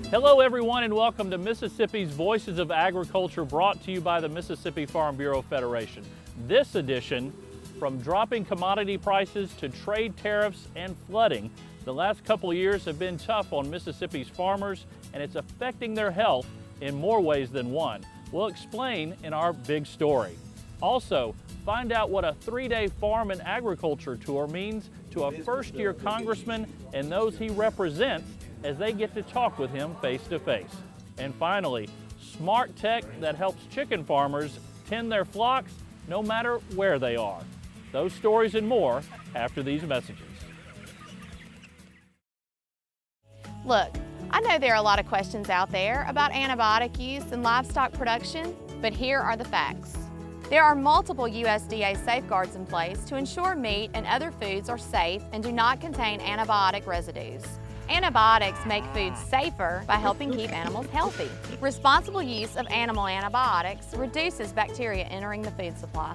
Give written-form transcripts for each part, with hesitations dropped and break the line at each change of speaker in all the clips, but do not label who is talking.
Hello everyone and welcome to Mississippi's Voices of Agriculture, brought to you by the Mississippi Farm Bureau Federation. This edition, from dropping commodity prices to trade tariffs and flooding, the last couple of years have been tough on Mississippi's farmers, and it's affecting their health in more ways than one. We'll explain in our big story. Also, find out what a 3-day farm and agriculture tour means to a first-year congressman and those he represents as they get to talk with him face to face. And finally, smart tech that helps chicken farmers tend their flocks no matter where they are. Those stories and more after these messages.
Look, I know there are a lot of questions out there about antibiotic use in livestock production, but here are the facts. There are multiple USDA safeguards in place to ensure meat and other foods are safe and do not contain antibiotic residues. Antibiotics make foods safer by helping keep animals healthy. Responsible use of animal antibiotics reduces bacteria entering the food supply.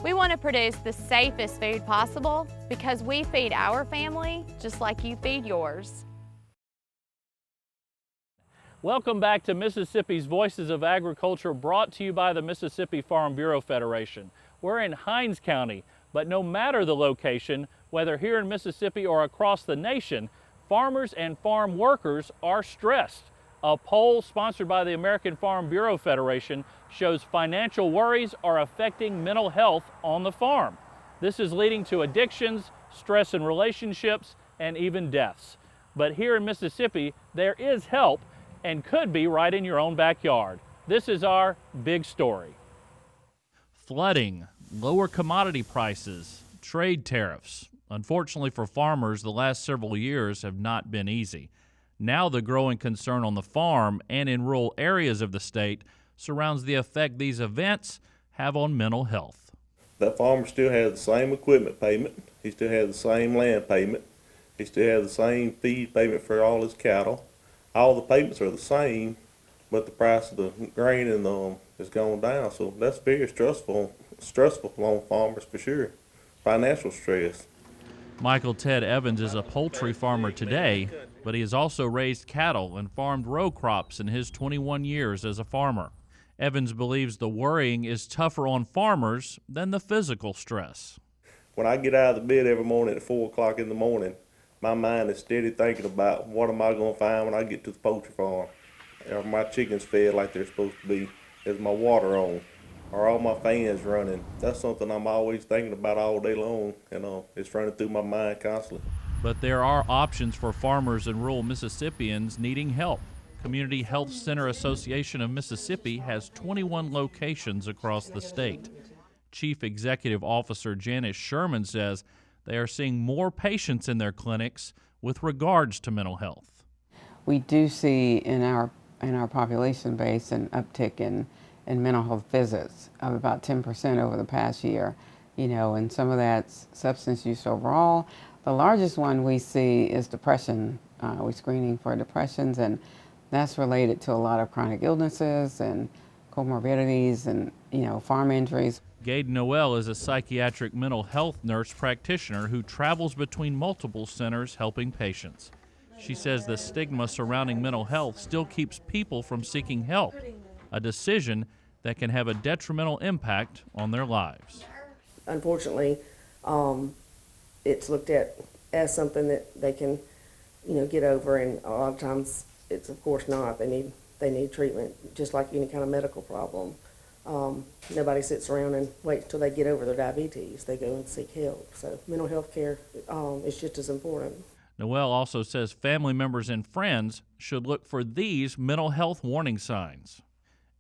We want to produce the safest food possible because we feed our family just like you feed yours.
Welcome back to Mississippi's Voices of Agriculture, brought to you by the Mississippi Farm Bureau Federation. We're in Hinds County, but no matter the location, whether here in Mississippi or across the nation, farmers and farm workers are stressed. A poll sponsored by the American Farm Bureau Federation shows financial worries are affecting mental health on the farm. This is leading to addictions, stress in relationships, and even deaths. But here in Mississippi, there is help and could be right in your own backyard. This is our big story. Flooding, lower commodity prices, trade tariffs. Unfortunately for farmers, the last several years have not been easy. Now the growing concern on the farm and in rural areas of the state surrounds the effect these events have on mental health.
That farmer still has the same equipment payment. He still has the same land payment. He still has the same feed payment for all his cattle. All the payments are the same, but the price of the grain and has gone down. So that's very stressful on farmers for sure. Financial stress.
Michael Ted Evans is a poultry farmer today, but he has also raised cattle and farmed row crops in his 21 years as a farmer. Evans believes the worrying is tougher on farmers than the physical stress.
When I get out of the bed every morning at 4 o'clock in the morning, my mind is steady thinking about what am I going to find when I get to the poultry farm. Are my chickens fed like they're supposed to be? Is my water on? Are all my fans running? That's something I'm always thinking about all day long, and it's running through my mind constantly.
But there are options for farmers and rural Mississippians needing help. Community Health Center Association of Mississippi has 21 locations across the state. Chief Executive Officer Janice Sherman says they are seeing more patients in their clinics with regards to mental health.
We do see in our population base an uptick in mental health visits of about 10% over the past year, and some of that's substance use overall. The largest one we see is depression. We're screening for depressions, and that's related to a lot of chronic illnesses and comorbidities and, farm injuries.
Gade Noel is a psychiatric mental health nurse practitioner who travels between multiple centers helping patients. She says the stigma surrounding mental health still keeps people from seeking help, a decision that can have a detrimental impact on their lives.
Unfortunately, it's looked at as something that they can, get over, and a lot of times it's of course not. They need treatment, just like any kind of medical problem. Nobody sits around and waits until they get over their diabetes. They go and seek help. So mental health care is just as important.
Noel also says family members and friends should look for these mental health warning signs: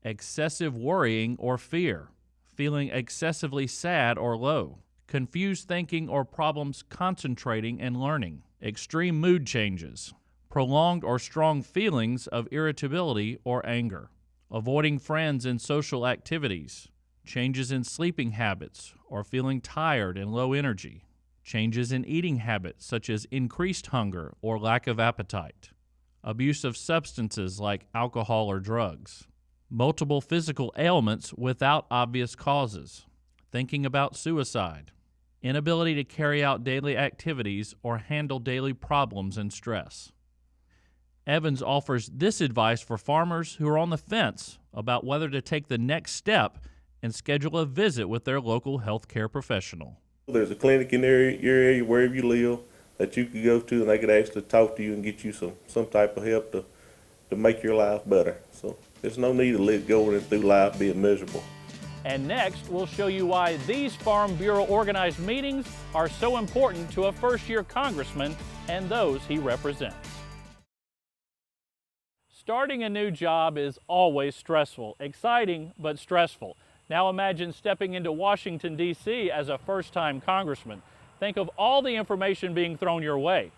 excessive worrying or fear, feeling excessively sad or low, confused thinking or problems concentrating and learning, extreme mood changes, prolonged or strong feelings of irritability or anger, avoiding friends and social activities, changes in sleeping habits or feeling tired and low energy, changes in eating habits such as increased hunger or lack of appetite, abuse of substances like alcohol or drugs, multiple physical ailments without obvious causes, thinking about suicide, inability to carry out daily activities or handle daily problems and stress. Evans offers this advice for farmers who are on the fence about whether to take the next step and schedule a visit with their local healthcare professional.
There's a clinic in your area, wherever you live, that you could go to, and they could actually talk to you and get you some type of help to make your life better. So there's no need to let go through life being miserable.
And next, we'll show you why these Farm Bureau organized meetings are so important to a first-year congressman and those he represents. Starting a new job is always stressful, exciting but stressful. Now imagine stepping into Washington, D.C. as a first-time congressman. Think of all the information being thrown your way.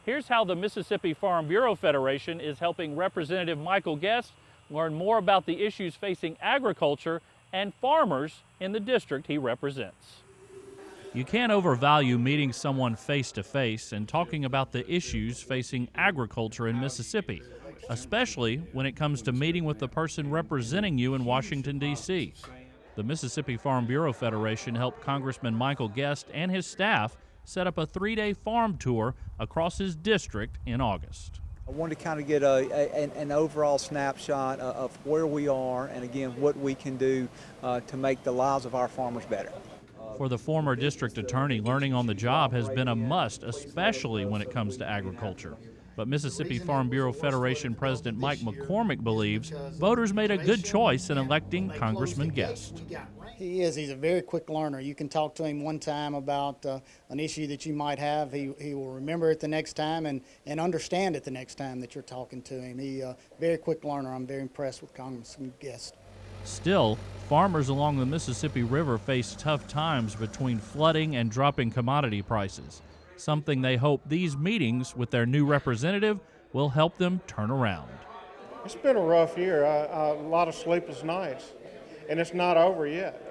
Here's how the Mississippi Farm Bureau Federation is helping Representative Michael Guest learn more about the issues facing agriculture and farmers in the district he represents. You can't overvalue meeting someone face-to-face and talking about the issues facing agriculture in Mississippi, especially when it comes to meeting with the person representing you in Washington, D.C. The Mississippi Farm Bureau Federation helped Congressman Michael Guest and his staff set up a 3-day farm tour across his district in August.
I wanted to kind of get an overall snapshot of where we are and, again, what we can do to make the lives of our farmers better.
For the former district attorney, learning on the job has been a must, especially when it comes to agriculture. But Mississippi Farm Bureau Federation President Mike McCormick believes voters made a good choice in electing Congressman Guest.
He is. He's a very quick learner. You can talk to him one time about an issue that you might have. He will remember it the next time and understand it the next time that you're talking to him. He's a very quick learner. I'm very impressed with Congressman Guest.
Still, farmers along the Mississippi River face tough times between flooding and dropping commodity prices, something they hope these meetings with their new representative will help them turn around.
It's been a rough year, a lot of sleepless nights, and it's not over yet.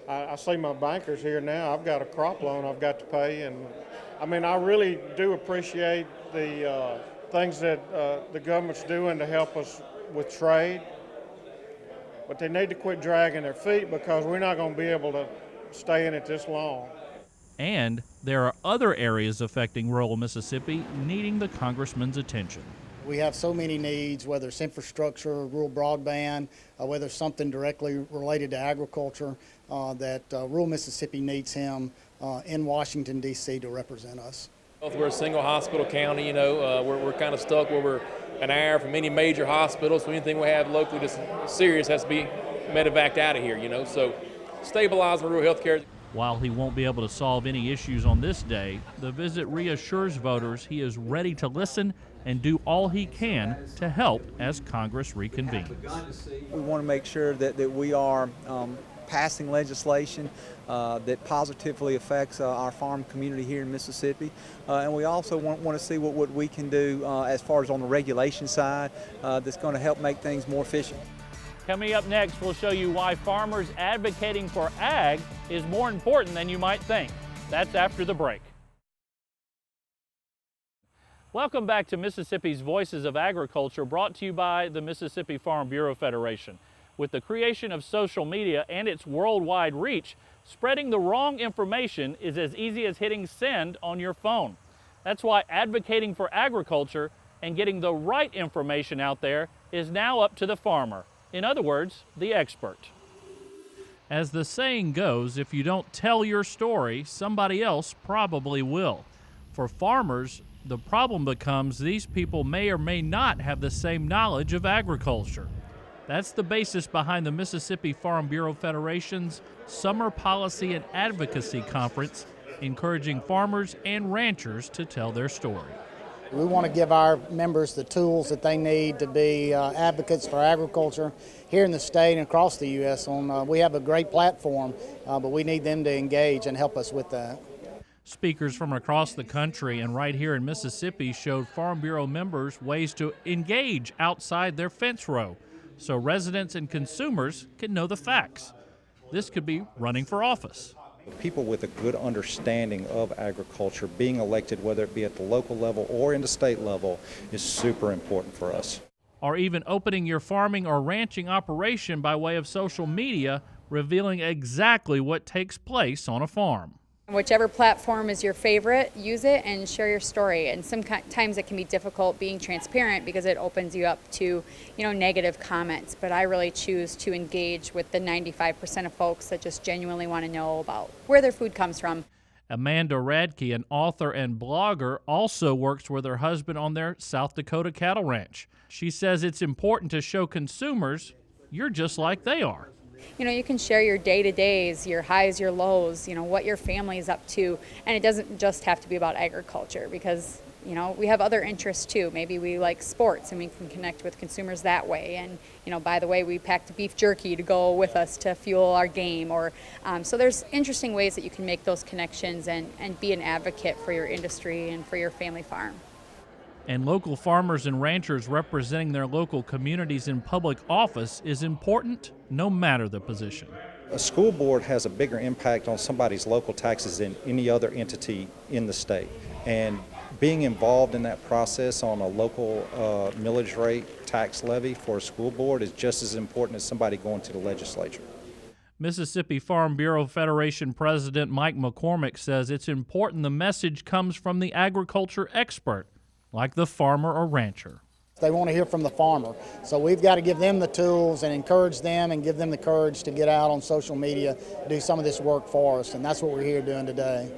I see my bankers here now. I've got a crop loan I've got to pay, and I really do appreciate the things that the government's doing to help us with trade, but they need to quit dragging their feet because we're not going to be able to stay in it this long.
And there are other areas affecting rural Mississippi needing the congressman's attention.
We have so many needs, whether it's infrastructure, rural broadband, whether it's something directly related to agriculture, that rural Mississippi needs him in Washington, D.C. to represent us.
We're a single hospital county, we're kind of stuck where we're an hour from any major hospital, so anything we have locally that's serious has to be medevaced out of here, so stabilizing rural health care.
While he won't be able to solve any issues on this day, the visit reassures voters he is ready to listen and do all he can to help as Congress reconvenes.
We want to make sure that we are passing legislation that positively affects our farm community here in Mississippi. And we also want to see what we can do as far as on the regulation side that's going to help make things more efficient.
Coming up next, we'll show you why farmers advocating for ag is more important than you might think. That's after the break. Welcome back to Mississippi's Voices of Agriculture, brought to you by the Mississippi Farm Bureau Federation. With the creation of social media and its worldwide reach, spreading the wrong information is as easy as hitting send on your phone. That's why advocating for agriculture and getting the right information out there is now up to the farmer. In other words, the expert. As the saying goes, if you don't tell your story, somebody else probably will. For farmers, the problem becomes these people may or may not have the same knowledge of agriculture. That's the basis behind the Mississippi Farm Bureau Federation's Summer Policy and Advocacy Conference, encouraging farmers and ranchers to tell their story.
We want to give our members the tools that they need to be advocates for agriculture here in the state and across the U.S. We have a great platform, but we need them to engage and help us with that.
Speakers from across the country and right here in Mississippi showed Farm Bureau members ways to engage outside their fence row so residents and consumers can know the facts. This could be running for office.
People with a good understanding of agriculture being elected, whether it be at the local level or in the state level, is super important for us.
Or even opening your farming or ranching operation by way of social media, revealing exactly what takes place on a farm.
Whichever platform is your favorite, use it and share your story. And sometimes it can be difficult being transparent because it opens you up to, negative comments. But I really choose to engage with the 95% of folks that just genuinely want to know about where their food comes from.
Amanda Radke, an author and blogger, also works with her husband on their South Dakota cattle ranch. She says it's important to show consumers you're just like they are.
You can share your day-to-days, your highs, your lows, what your family is up to. And it doesn't just have to be about agriculture because, we have other interests too. Maybe we like sports and we can connect with consumers that way. And, by the way, we packed beef jerky to go with us to fuel our game. So there's interesting ways that you can make those connections and be an advocate for your industry and for your family farm.
And local farmers and ranchers representing their local communities in public office is important no matter the position.
A school board has a bigger impact on somebody's local taxes than any other entity in the state. And being involved in that process on a local millage rate tax levy for a school board is just as important as somebody going to the legislature.
Mississippi Farm Bureau Federation President Mike McCormick says it's important the message comes from the agriculture expert, like the farmer or rancher.
They want to hear from the farmer. So we've got to give them the tools and encourage them and give them the courage to get out on social media, do some of this work for us. And that's what we're here doing today.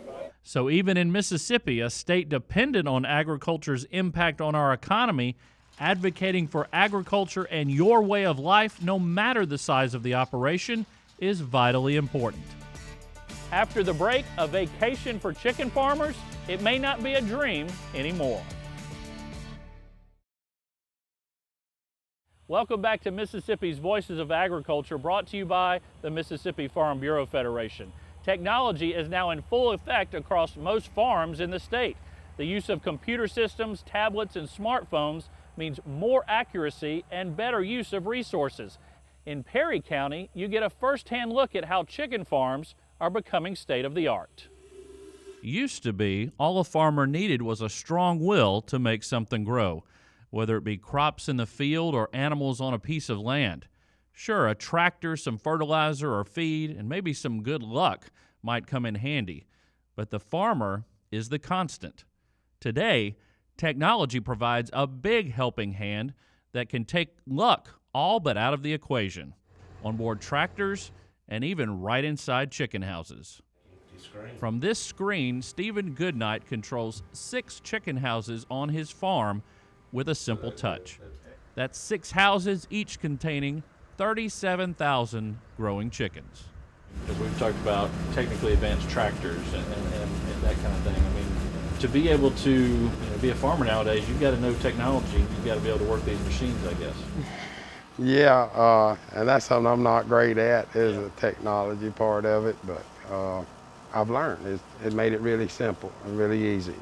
So even in Mississippi, a state dependent on agriculture's impact on our economy, advocating for agriculture and your way of life, no matter the size of the operation, is vitally important. After the break, a vacation for chicken farmers? It may not be a dream anymore. Welcome back to Mississippi's Voices of Agriculture, brought to you by the Mississippi Farm Bureau Federation. Technology is now in full effect across most farms in the state. The use of computer systems, tablets, and smartphones means more accuracy and better use of resources. In Perry County, you get a first-hand look at how chicken farms are becoming state-of-the-art. Used to be, all a farmer needed was a strong will to make something grow, whether it be crops in the field or animals on a piece of land. Sure, a tractor, some fertilizer or feed, and maybe some good luck might come in handy, but the farmer is the constant. Today, technology provides a big helping hand that can take luck all but out of the equation, on board tractors and even right inside chicken houses. From this screen, Stephen Goodnight controls 6 chicken houses on his farm with a simple touch. That's 6 houses, each containing 37,000 growing chickens.
Because we've talked about technically advanced tractors and that kind of thing. I mean, to be able to be a farmer nowadays, you've got to know technology. You've got to be able to work these machines, I guess.
Yeah, and that's something I'm not great at, is the technology part of it, but I've learned. It made it really simple and really easy.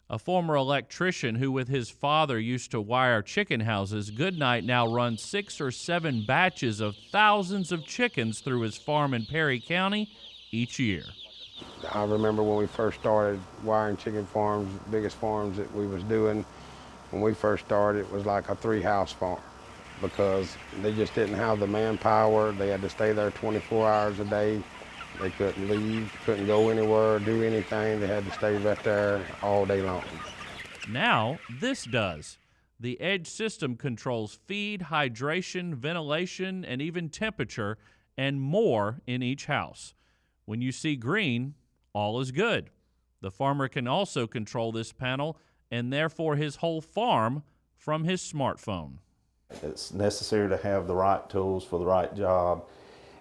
A former electrician who with his father used to wire chicken houses, Goodnight now runs 6 or 7 batches of thousands of chickens through his farm in Perry County each year.
I remember when we first started wiring chicken farms, biggest farms that we was doing, when we first started, it was like a 3-house farm because they just didn't have the manpower. They had to stay there 24 hours a day. They couldn't leave, couldn't go anywhere, do anything. They had to stay right there all day long.
Now, this does. The Edge system controls feed, hydration, ventilation, and even temperature, and more in each house. When you see green, all is good. The farmer can also control this panel and therefore his whole farm from his smartphone.
It's necessary to have the right tools for the right job.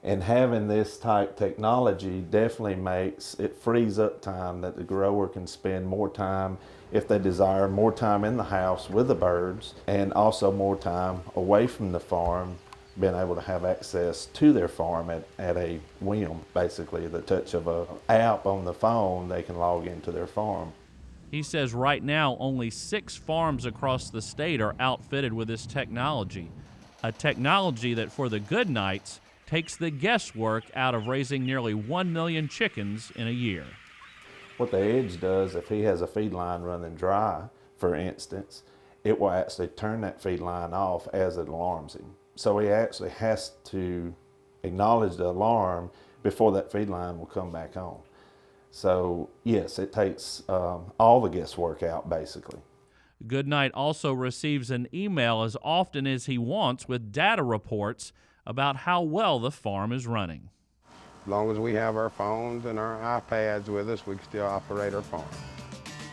And having this type technology definitely frees up time that the grower can spend more time, if they desire, more time in the house with the birds, and also more time away from the farm, being able to have access to their farm at a whim, basically. The touch of an app on the phone, they can log into their farm.
He says right now only 6 farms across the state are outfitted with this technology, a technology that for the Goodnights takes the guesswork out of raising nearly 1 million chickens in a year.
What the Edge does, if he has a feed line running dry, for instance, it will actually turn that feed line off as it alarms him. So he actually has to acknowledge the alarm before that feed line will come back on. So yes, it takes all the guesswork out basically.
Goodnight also receives an email as often as he wants with data reports about how well the farm is running.
As long as we have our phones and our iPads with us, we can still operate our farm.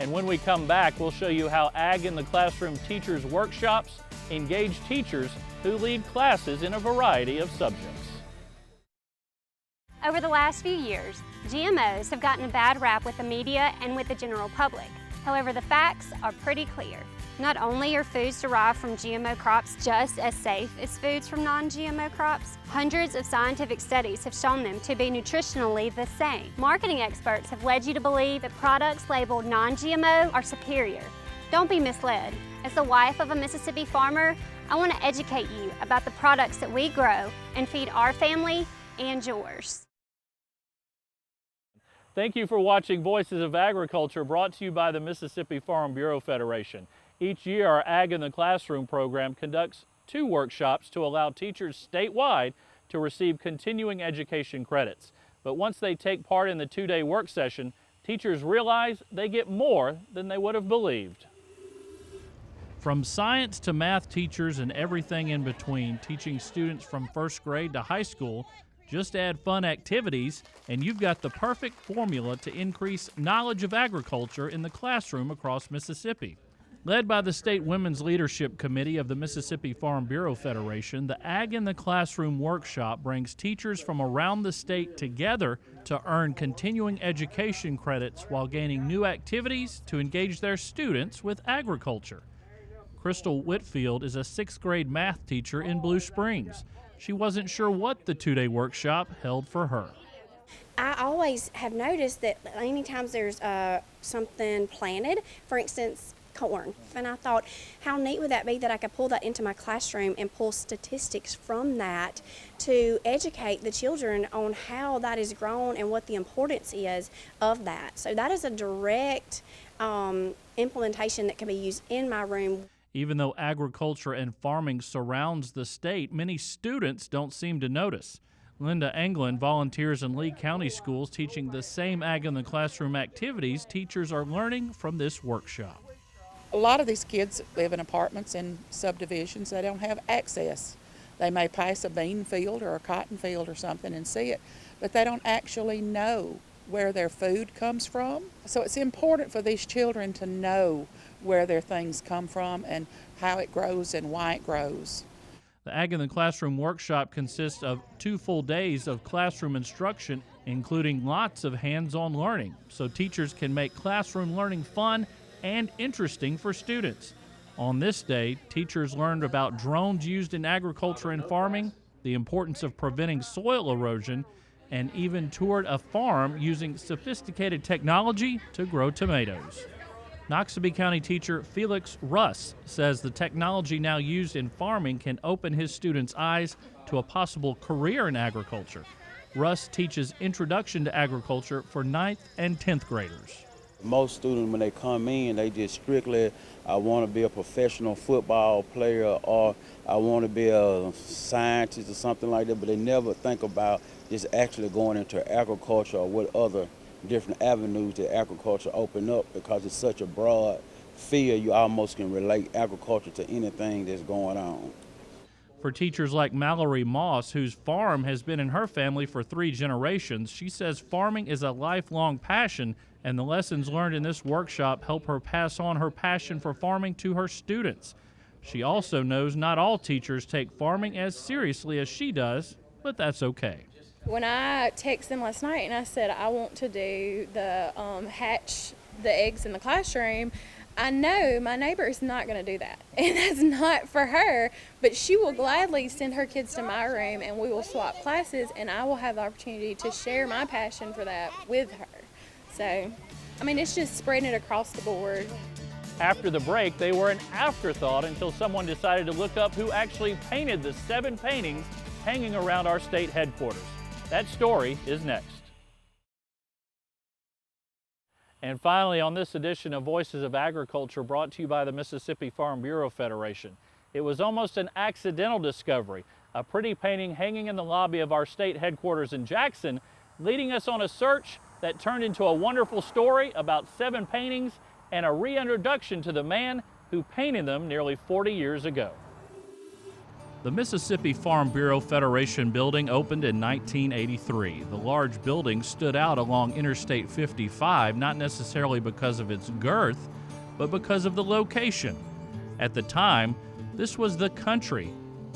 And when we come back, we'll show you how Ag in the Classroom Teachers Workshops engage teachers who lead classes in a variety of subjects.
Over the last few years, GMOs have gotten a bad rap with the media and with the general public. However, the facts are pretty clear. Not only are foods derived from GMO crops just as safe as foods from non-GMO crops, hundreds of scientific studies have shown them to be nutritionally the same. Marketing experts have led you to believe that products labeled non-GMO are superior. Don't be misled. As the wife of a Mississippi farmer, I want to educate you about the products that we grow and feed our family and yours.
Thank you for watching Voices of Agriculture, brought to you by the Mississippi Farm Bureau Federation. Each year, our Ag in the Classroom program conducts 2 workshops to allow teachers statewide to receive continuing education credits. But once they take part in the 2-day work session, teachers realize they get more than they would have believed. From science to math teachers and everything in between, teaching students from 1st grade to high school, just add fun activities and you've got the perfect formula to increase knowledge of agriculture in the classroom across Mississippi. Led by the State Women's Leadership Committee of the Mississippi Farm Bureau Federation, the Ag in the Classroom workshop brings teachers from around the state together to earn continuing education credits while gaining new activities to engage their students with agriculture. Crystal Whitfield is a 6th grade math teacher in Blue Springs. She wasn't sure what the 2-day workshop held for her.
I always have noticed that anytime there's something planted, for instance, corn, and I thought, how neat would that be that I could pull that into my classroom and pull statistics from that to educate the children on how that is grown and what the importance is of that. So that is a direct implementation that can be used in my room.
Even though agriculture and farming surrounds the state, many students don't seem to notice. Linda Englund volunteers in Lee County schools teaching the same Ag in the Classroom activities teachers are learning from this workshop.
A lot of these kids live in apartments and subdivisions. They don't have access. They may pass a bean field or a cotton field or something and see it, but they don't actually know where their food comes from. So it's important for these children to know where their things come from and how it grows and why it grows.
The Ag in the Classroom workshop consists of 2 full days of classroom instruction, including lots of hands-on learning, so teachers can make classroom learning fun and interesting for students. On this day, teachers learned about drones used in agriculture and farming, the importance of preventing soil erosion, and even toured a farm using sophisticated technology to grow tomatoes. Noxubee County teacher Felix Russ says the technology now used in farming can open his students' eyes to a possible career in agriculture. Russ teaches Introduction to Agriculture for 9th and 10th graders.
Most students, when they come in, they just strictly, I want to be a professional football player or I want to be a scientist or something like that, but they never think about just actually going into agriculture or what other different avenues that agriculture open up, because it's such a broad field, you almost can relate agriculture to anything that's going on.
For teachers like Mallory Moss, whose farm has been in her family for 3 generations, she says farming is a lifelong passion, and the lessons learned in this workshop help her pass on her passion for farming to her students. She also knows not all teachers take farming as seriously as she does, but that's okay.
When I texted them last night and I said I want to do the hatch the eggs in the classroom, I know my neighbor is not going to do that, and that's not for her, but she will gladly send her kids to my room and we will swap classes, and I will have the opportunity to share my passion for that with her. So, I mean, it's just spreading it across the board.
After the break, they were an afterthought until someone decided to look up who actually painted the 7 paintings hanging around our state headquarters. That story is next. And finally, on this edition of Voices of Agriculture, brought to you by the Mississippi Farm Bureau Federation, it was almost an accidental discovery, a pretty painting hanging in the lobby of our state headquarters in Jackson, leading us on a search that turned into a wonderful story about 7 paintings and a reintroduction to the man who painted them nearly 40 years ago. The Mississippi Farm Bureau Federation building opened in 1983. The large building stood out along Interstate 55, not necessarily because of its girth, but because of the location. At the time, this was the country,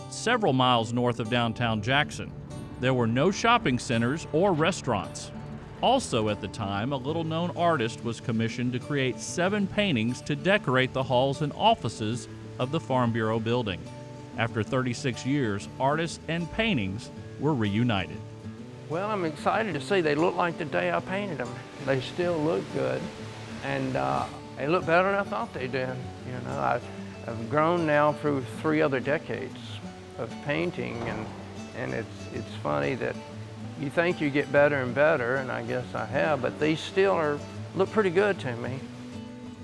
several miles north of downtown Jackson. There were no shopping centers or restaurants. Also at the time, a little-known artist was commissioned to create 7 paintings to decorate the halls and offices of the Farm Bureau building. After 36 years, artists and paintings were reunited.
Well, I'm excited to see they look like the day I painted them. They still look good, and they look better than I thought they did. You know, I've grown now through 3 other decades of painting, and it's funny that you think you get better and better, and I guess I have, but these still look pretty good to me.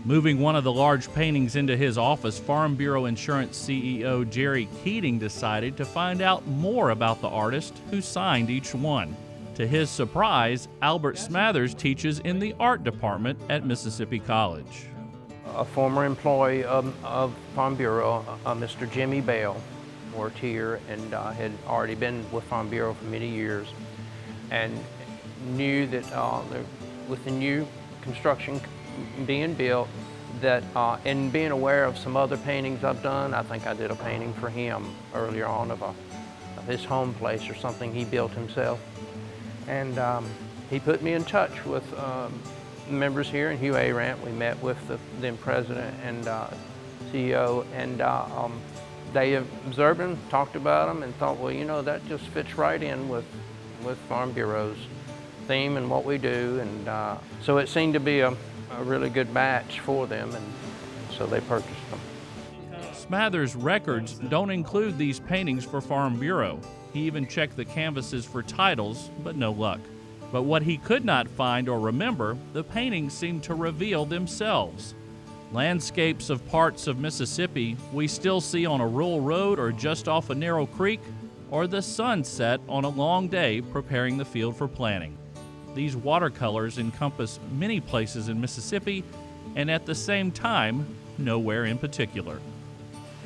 Moving one of the large paintings into his office, Farm Bureau Insurance CEO Jerry Keating decided to find out more about the artist who signed each one. To his surprise, Albert Smathers teaches in the art department at Mississippi College.
A former employee of Farm Bureau, Mr. Jimmy Bell, worked here and had already been with Farm Bureau for many years, and knew that with the new construction being built, that and being aware of some other paintings I've done. I think I did a painting for him earlier on of his home place or something he built himself. And he put me in touch with members here in Hugh Arant. We met with the then president and CEO, and they observed him, talked about him, and thought, well, you know, that just fits right in with Farm Bureau's theme and what we do. And so it seemed to be a really good match for them, and so they purchased them.
Smathers' records don't include these paintings for Farm Bureau. He even checked the canvases for titles, but no luck. But what he could not find or remember, the paintings seemed to reveal themselves. Landscapes of parts of Mississippi we still see on a rural road or just off a narrow creek, or the sunset on a long day preparing the field for planting. These watercolors encompass many places in Mississippi, and at the same time, nowhere in particular.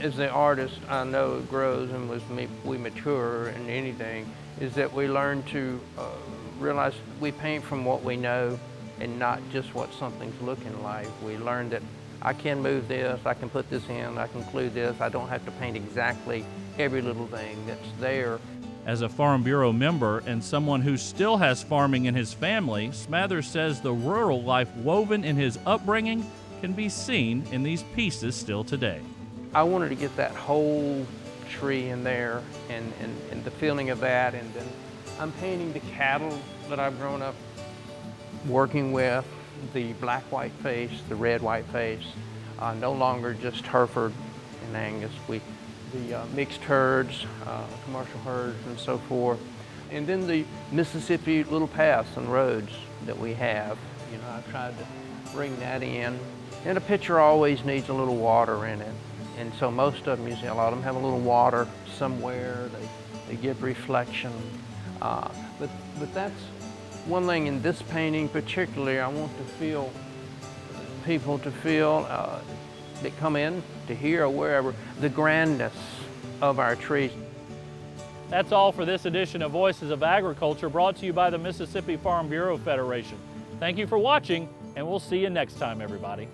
As the artist, I know it grows, and we mature in anything, is that we learn to realize we paint from what we know and not just what something's looking like. We learn that I can move this, I can put this in, I can include this. I don't have to paint exactly every little thing that's there.
As a Farm Bureau member and someone who still has farming in his family, Smathers says the rural life woven in his upbringing can be seen in these pieces still today.
I wanted to get that whole tree in there and the feeling of that, and then I'm painting the cattle that I've grown up working with, the black-white face, the red-white face, no longer just Hereford and Angus. The mixed herds, commercial herds, and so forth. And then the Mississippi little paths and roads that we have. You know, I've tried to bring that in. And a picture always needs a little water in it. And so most of them, you see, a lot of them have a little water somewhere. They give reflection. But that's one thing in this painting particularly. I want people to feel that come in to here or wherever, the grandness of our trees.
That's all for this edition of Voices of Agriculture, brought to you by the Mississippi Farm Bureau Federation. Thank you for watching, and we'll see you next time, everybody.